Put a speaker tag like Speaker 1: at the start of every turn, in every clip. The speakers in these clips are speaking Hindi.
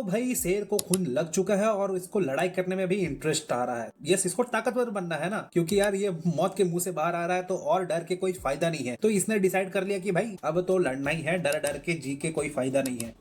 Speaker 1: भाई शेर को खून लग चुका है और इसको लड़ाई करने में भी इंटरेस्ट आ रहा है। यस, इसको ताकतवर बनना है ना, क्योंकि यार ये मौत के मुंह से बाहर आ रहा है तो और डर के कोई फायदा नहीं है। तो इसने डिसाइड कर लिया कि भाई अब तो लड़ना ही है, डर डर के जी के कोई फायदा नहीं है।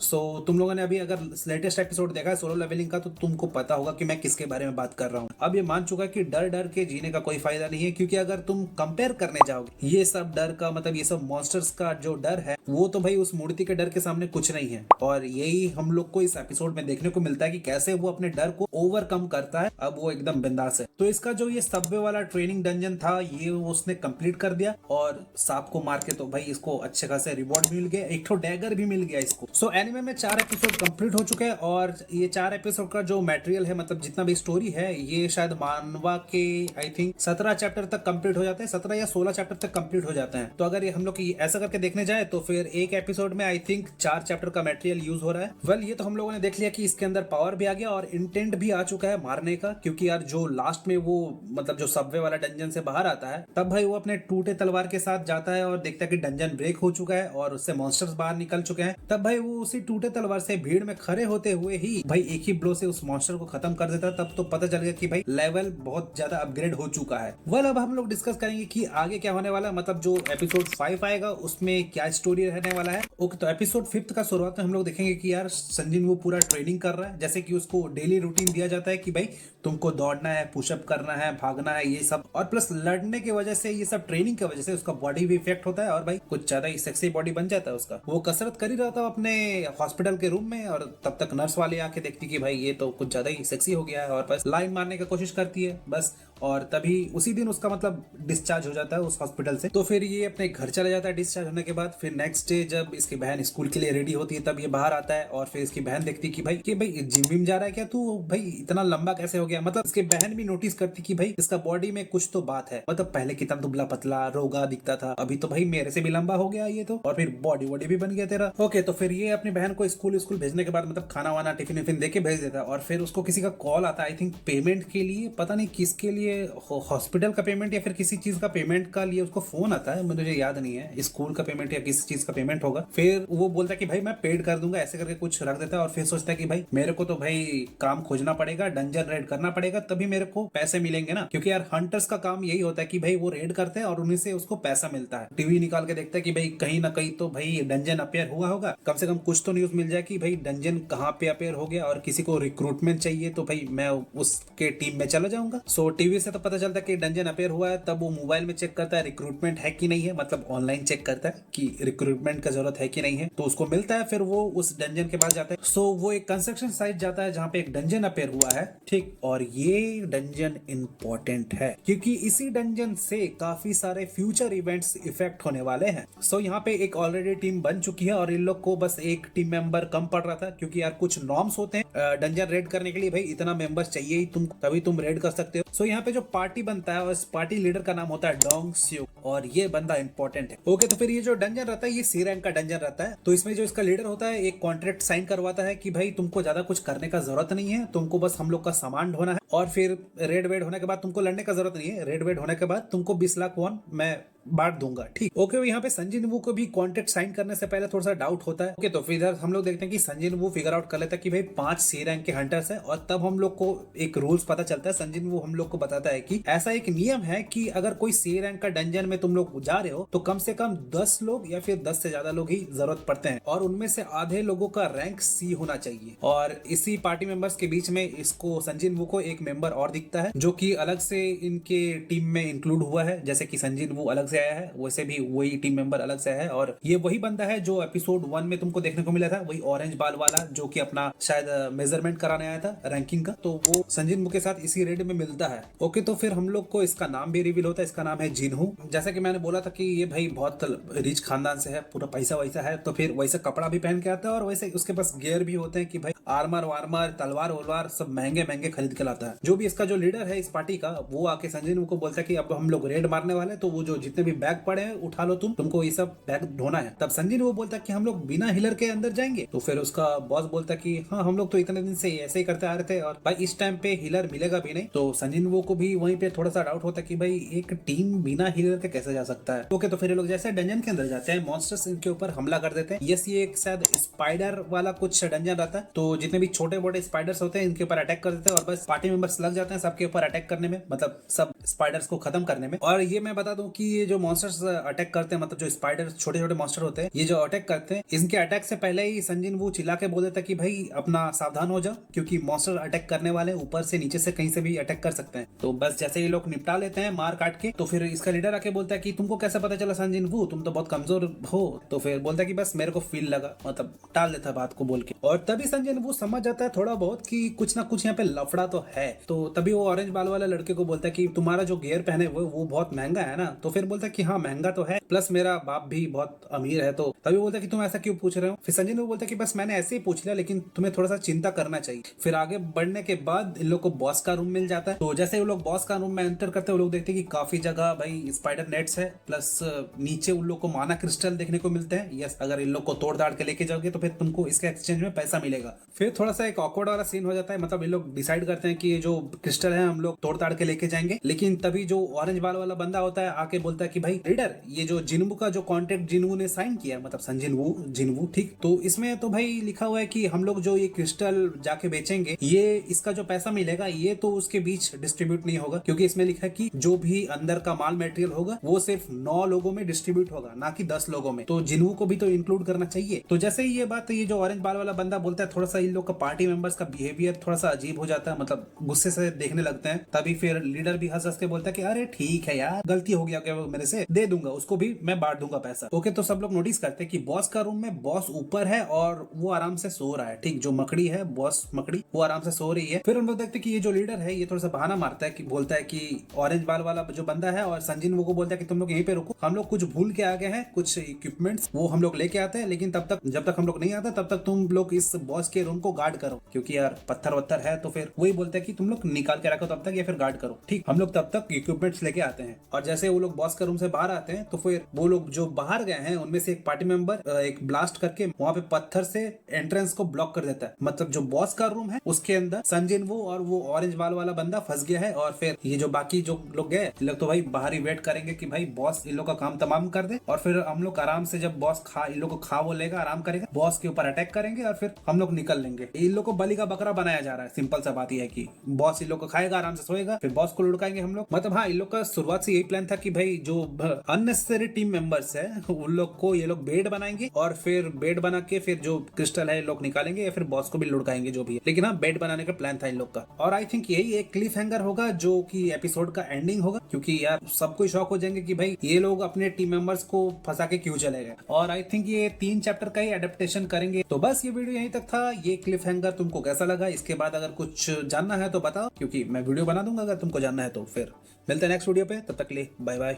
Speaker 1: तुम लोगों ने अभी अगर लेटेस्ट एपिसोड देखा है सोलो लेवलिंग का तो तुमको पता होगा कि मैं किसके बारे में बात कर रहा हूँ। अब ये मान चुका है कि डर डर के जीने का कोई फायदा नहीं है, क्योंकि अगर तुम कंपेयर करने जाओगे ये सब डर का मतलब ये सब मॉन्स्टर्स का जो डर है वो तो भाई उस मूर्ति के डर के सामने कुछ नहीं है। और यही हम लोग को इस एपिसोड में देखने को मिलता है कि कैसे वो अपने डर को ओवरकम करता है। अब वो एकदम बिंदास है। तो इसका जो ये सबवे वाला ट्रेनिंग डंजन था ये उसने कंप्लीट कर दिया और सांप को मार के तो भाई इसको अच्छे खासे रिवॉर्ड मिल गया, एक तो डैगर भी मिल गया इसको। एनिमे में 4 एपिसोड कंप्लीट हो चुके हैं और ये 4 एपिसोड का जो मटेरियल है मतलब जितना भी स्टोरी है ये शायद मानवा के आई थिंक 17 चैप्टर तक कंप्लीट हो जाते हैं, 17 या 16 चैप्टर तक कंप्लीट हो जाते हैं। तो अगर ये हम लोग ऐसा करके देखने जाए तो फिर एक एपिसोड में आई थिंक 4 चैप्टर का मटेरियल यूज हो रहा है। वेल ये तो हम लोगों ने देख लिया कि इसके अंदर पावर भी आ गया और इंटेंट भी आ चुका है मारने का, क्योंकि यार जो लास्ट में वो मतलब जो सबवे वाला डंजन से बाहर आता है तब भाई वो अपने टूटे तलवार के साथ जाता है और देखता है कि डंजन ब्रेक हो चुका है और उससे मॉन्स्टर्स बाहर निकल चुके हैं। तब भाई वो उसी टूटे तलवार से भीड़ में खड़े होते हुए ही भाई एक ही ब्लो से उस मॉन्स्टर को खत्म कर देता है। तब तो पता चल गया कि भाई लेवल बहुत ज्यादा अपग्रेड हो चुका है। वेल अब हम लोग डिस्कस करेंगे कि आगे क्या होने वाला है, मतलब जो एपिसोड 5 आएगा उसमें क्या स्टोरी रहने वाला है। ओके, तो एपिसोड 5 का शुरुआत में हम लोग देखेंगे कि यार संजिन वो पूरा ट्रेनिंग कर रहा है, जैसे कि उसको डेली रूटीन दिया जाता है कि भाई तुमको दौड़ना है, पुशअप करना है, भागना है, ये सब। और प्लस लड़ने की वजह से ये सब ट्रेनिंग की वजह से उसका बॉडी भी इफेक्ट होता है और भाई कुछ ज्यादा ही सेक्सी बॉडी बन जाता है उसका। वो कसरत कर ही रहा था अपने हॉस्पिटल के रूम में और तब तक नर्स वाले आके देखती कि भाई ये तो कुछ ज्यादा ही सेक्सी हो गया है और बस लाइन मारने की कोशिश करती है बस। और तभी उसी दिन उसका मतलब डिस्चार्ज हो जाता है उस हॉस्पिटल से। तो फिर ये अपने घर चला जाता है डिस्चार्ज होने के बाद। फिर नेक्स्ट डे जब इसकी बहन स्कूल के लिए रेडी होती है तब ये बाहर आता है और फिर इसकी बहन देखती कि भाई जिम विम जा रहा है क्या तू, भाई इतना लंबा कैसे हो गया। मतलब इसकी बहन भी नोटिस करती कि भाई इसका बॉडी में कुछ तो बात है, मतलब पहले कितना दुबला पतला रोगा दिखता था, अभी तो भाई मेरे से भी लंबा हो गया ये तो, और फिर बॉडी वॉडी भी बन गया तेरा। ओके, तो फिर ये अपनी बहन को स्कूल भेजने के बाद मतलब खाना वाना टिफिन विफिन दे के भेज देता है और फिर उसको किसी का कॉल आता है आई थिंक पेमेंट के लिए, पता नहीं किसके लिए, हॉस्पिटल का पेमेंट या फिर किसी चीज का पेमेंट का लिए उसको फोन आता है, मुझे याद नहीं है, स्कूल का पेमेंट या किसी चीज का पेमेंट होगा। फिर वो बोलता है कि भाई मैं पेड कर दूंगा, ऐसे करके कुछ रख देता है और फिर सोचता है कि भाई मेरे को तो भाई काम खोजना पड़ेगा, डंजन रेड करना पड़ेगा तभी मेरे को पैसे मिलेंगे ना, क्योंकि यार हंटर्स का काम यही होता है कि भाई वो रेड करते हैं और उन्हीं से उसको पैसा मिलता है। टीवी निकाल के देखता है कि भाई कहीं ना कहीं तो भाई डंजन अपेयर हुआ होगा, कम से कम कुछ तो न्यूज मिल जाए कि भाई डंजन कहाँ पे अपेयर हो गया और किसी को रिक्रूटमेंट चाहिए तो भाई मैं उसके टीम में चला जाऊंगा। टीवी से तो पता चलता है कि डंजन अपेयर हुआ है, तब वो मोबाइल में चेक करता है रिक्रूटमेंट है कि नहीं है, मतलब ऑनलाइन चेक करता है कि रिक्रूटमेंट का जरूरत है कि नहीं है, तो उसको मिलता है। फिर वो उस डंजन के पास जाता है। वो एक कंस्ट्रक्शन साइट जाता है जहाँ पे एक डंजन अपेयर हुआ है, ठीक। और ये डंजन इंपॉर्टेंट है क्योंकि इसी डंजन से काफी सारे फ्यूचर इवेंट्स इफेक्ट होने वाले हैं। यहाँ पे एक ऑलरेडी टीम बन चुकी है और इन लोग को बस एक टीम मेंबर कम पड़ रहा था, क्योंकि यार कुछ नॉर्म्स होते हैं डंजन रेड करने के लिए, भाई इतना मेंबर्स चाहिए ही तुम, तभी तुम रेड कर सकते हो। यहाँ पे जो पार्टी बनता है उस पार्टी लीडर का नाम होता है डोंग स्यूक और ये बंदा इंपॉर्टेंट है। ओके, तो फिर ये जो डंजन रहता है ये सी रैंक का डंजन रहता है। तो इसमें जो इसका लीडर होता है एक कॉन्ट्रैक्ट साइन करवाता है कि भाई तुमको ज्यादा कुछ करने का जरूरत नहीं है, तुमको बस हम लोग का सामान ढोना है और फिर रेड वेड होने के बाद तुमको लड़ने का जरूरत नहीं है, रेड वेड होने के बाद तुमको 20 लाख वॉन मैं बांट दूंगा, ठीक। ओके, यहाँ पे संजय वू को भी कॉन्ट्रैक्ट साइन करने से पहले थोड़ा सा डाउट होता है। ओके, तो फिर हम लोग देखते हैं कि संजय वू फिगर आउट कर लेता है कि भाई 5 सी रैंक के हंटर्स है और तब हम लोग को एक रूल्स पता चलता है। संजय वू हम लोग को बताता है कि ऐसा एक नियम है कि अगर कोई सी रैंक का डंजन में तुम लोग जा रहे हो तो कम से कम 10 लोग या फिर 10 से ज्यादा लोग ही जरूरत पड़ते हैं और उनमें से आधे लोगों का रैंक सी होना चाहिए। और इसी पार्टी मेंबर्स के बीच में इसको संजय वू को एक मेंबर और दिखता है जो कि अलग से इनके टीम में इंक्लूड हुआ है, जैसे कि संजय वू अलग से आया है वैसे भी वही टीम मेंबर अलग से है। और ये वही बंदा है जो एपिसोड 1 में तुमको देखने को मिला था, वही ऑरेंज बाल वाला जो कि अपना शायद मेजरमेंट कराने आया था रैंकिंग का, तो वो संजय वू के साथ इसी रेड में मिलता है। ओके, तो फिर हम लोग को इसका नाम भी रिवील होता है, इसका नाम है जिनहू। जैसा कि मैंने बोला था कि ये भाई बहुत रिच खानदान से है, पूरा पैसा वैसा है, तो फिर वैसे कपड़ा भी पहन के आता है और वैसे उसके पास गियर भी होते हैं कि भाई आर्मर वार्मर तलवार वलवार सब महंगे महंगे खरीद के लाता है। जो भी इसका जो लीडर है इस पार्टी का, वो आके संजय वो को बोलता है कि अब हम लोग रेड मारने वाले हैं, तो वो जो जितने भी बैग पड़े हैं उठा लो, तुमको ये सब बैग ढोना है। तब संजय वो बोलता है कि हम लोग बिना हिलर के अंदर जाएंगे। तो फिर उसका बॉस बोलता है कि हाँ, हम लोग तो इतने दिन से ऐसे ही करते आ रहे थे और भाई इस टाइम पे हिलर मिलेगा भी नहीं। तो संजय वो को भी वहीं पे थोड़ा सा डाउट होता है कि भाई एक टीम बिना हिलर के कैसे जा सकता है। ओके, तो फिर ये लोग जैसे डंजन के अंदर जाते हैं, मॉन्स्टर्स इनके ऊपर हमला कर देते हैं। यस, ये एक शायद स्पाइडर वाला कुछ डंजन रहता है, तो जितने भी छोटे मोटे स्पाइडर्स होते हैं इनके ऊपर अटैक कर देते हैं और बस पार्टी मेंबर्स लग जाते हैं सबके ऊपर अटैक करने में, मतलब सब स्पाइडर्स को खत्म करने में। और ये मैं बता दूं कि ये जो मॉन्स्टर्स अटैक करते हैं, मतलब जो स्पाइडर छोटे छोटे मॉन्स्टर होते हैं, ये जो अटैक करते हैं, इनके अटैक से पहले ही संजिन वो चिल्ला के बोल देता है कि भाई अपना सावधान हो जाओ, क्योंकि मॉन्स्टर अटैक करने वाले ऊपर से नीचे से कहीं से भी अटैक कर सकते हैं। तो बस जैसे ये लोग निपटा लेते हैं मार काट के, तो फिर इसका लीडर आके बोलता है कि तुमको कैसे पता चला संजिन वो, तुम तो बहुत कमजोर हो। तो फिर बोलता है कि बस मेरे को फील लगा, मतलब टाल देता बात को बोल के। और तभी संजय वो समझ जाता है थोड़ा बहुत कि कुछ ना कुछ यहाँ पे लफड़ा तो है। तो तभी वो ऑरेंज बाल वाला लड़के को बोलता है कि तुम्हारा जो गियर पहने वो बहुत महंगा है ना। तो फिर बोलता है कि हाँ महंगा तो है, प्लस मेरा बाप भी बहुत अमीर है। तो तभी बोलता है कि तुम ऐसा क्यों पूछ रहे हो। फिर संजय वो बोलता है कि बस मैंने ऐसे ही पूछ लिया, लेकिन तुम्हें थोड़ा सा चिंता करना चाहिए। फिर आगे बढ़ने के बाद इन लोग को बॉस का रूम मिल जाता है। तो जैसे वो लोग बॉस का रूम में एंटर करते हैं, वो लोग देखते हैं कि काफी जगह भाई स्पाइडर नेट्स है, प्लस नीचे उन लोग को माना क्रिस्टल देखने को मिलते हैं। यस, अगर इन लोग को तोड़ दाड़ के लेके जाओगे तो फिर तुमको इसके एक्सचेंज में पैसा मिलेगा। फिर थोड़ा सा एक ऑकवर्ड वाला सीन हो जाता है, मतलब ये लोग डिसाइड करते हैं कि ये जो क्रिस्टल है हम लोग तोड़ ताड़ के लेके जाएंगे। लेकिन तभी जो ऑरेंज बाल वाला बंदा होता है आके बोलता है कि भाई लीडर, ये जो जिन्वू का जो कॉन्ट्रैक्ट जिन्वू ने साइन किया, मतलब संजिनवू जिन्वू, ठीक, तो इसमें तो भाई लिखा हुआ है कि हम लोग जो ये क्रिस्टल जाके बेचेंगे, ये इसका जो पैसा मिलेगा ये तो उसके बीच डिस्ट्रीब्यूट नहीं होगा, क्योंकि इसमें लिखा है कि जो भी अंदर का माल मटेरियल होगा वो सिर्फ 9 लोगों में डिस्ट्रीब्यूट होगा, ना कि 10 लोगों में। तो जिन्वू को भी तो इंक्लूड करना चाहिए। तो जैसे ही ये बात ये जो ऑरेंज बाल वाला बंदा बोलता है, थोड़ा सा इन लोग का पार्टी मेंबर्स का बिहेवियर थोड़ा सा अजीब हो जाता है, मतलब गुस्से से देखने लगते हैं। तभी फिर लीडर भी हंस हंस के बोलता है कि अरे ठीक है यार, गलती हो गया क्या मेरे से, दे दूंगा, उसको भी मैं बांट दूंगा पैसा। ओके, तो सब लोग नोटिस करते हैं कि बॉस का रूम में बॉस ऊपर है और वो आराम से सो रहा है। ठीक, जो मकड़ी है, बॉस मकड़ी, वो आराम से सो रही है। फिर हम लोग देखते हैं कि ये जो लीडर है ये थोड़ा सा बहाना मारता है, कि बोलता है कि ऑरेंज बाल वाला जो बंदा है और संजिन वो को बोलता है कि तुम लोग यहीं पे रुको, हम लोग कुछ भूल के आ गए हैं, कुछ इक्विपमेंट्स वो हम लोग लेके आते हैं, लेकिन तब तक जब तक हम लोग नहीं आते तब तक तुम लोग इस बॉस के रूम को गार्ड करो, क्योंकि यार पत्थर वत्थर है। तो फिर वही बोलता है कि तुम लोग निकाल के रखो तब तक, या फिर गार्ड करो। ठीक, हम लोग तब तक इक्विपमेंट्स लेके आते हैं। और जैसे वो लोग बॉस के रूम से बाहर आते हैं, तो फिर वो लोग जो बाहर गए हैं उनमें से एक पार्टी मेंबर एक ब्लास्ट करके वहां पे पत्थर से एंट्रेंस को ब्लॉक कर देता है। मतलब जो बॉस का रूम है उसके अंदर संजिन वो और वो ऑरेंज बाल वाला बंदा फंस गया है। और फिर ये जो बाकी जो लोग गए, लोग तो भाई बाहर ही वेट करेंगे कि भाई बॉस इन लोग का काम तमाम कर दे, और फिर हम लोग आराम से, जब बॉस इन लोग को खा वो लेगा, आराम करेगा, बॉस के ऊपर अटैक करेंगे और फिर हम लोग निकल लेंगे। इन लोग को बलि का बकरा बनाया जा रहा है। सिंपल सा बात यह है कि बॉस इन लोग को खाएगा, आराम से सोएगा, फिर बॉस को लुढ़काएंगे हम लोग। मतलब हाँ, इन लोग का शुरुआत से यही प्लान था कि भाई जो अननेसेसरी टीम मेंबर्स है उन लोग को ये लोग बेड बनाएंगे, और फिर बेड बना के फिर जो क्रिस्टल है लोग निकालेंगे, या फिर बॉस को भी लुढ़काएंगे, जो भी है। लेकिन हाँ, बेड बनाने का प्लान था इन लोग का। और आई थिंक यही एक क्लिफ हैंगर होगा जो कि एपिसोड का एंडिंग होगा, क्योंकि यार सबको शौक हो जाएंगे कि भाई ये लोग अपने टीम मेंबर्स को फंसा के क्यों चले गए। और आई थिंक ये 3 चैप्टर का ही एडेप्टेशन करेंगे। तो बस ये वीडियो यहीं तक था। ये क्लिफ हैंगर तुमको कैसा लगा, इसके बाद अगर कुछ जानना है तो बताओ, क्योंकि मैं वीडियो बना दूंगा अगर तुमको जानना है तो। फिर मिलते हैं नेक्स्ट वीडियो पे, तब तक के लिए बाय बाय।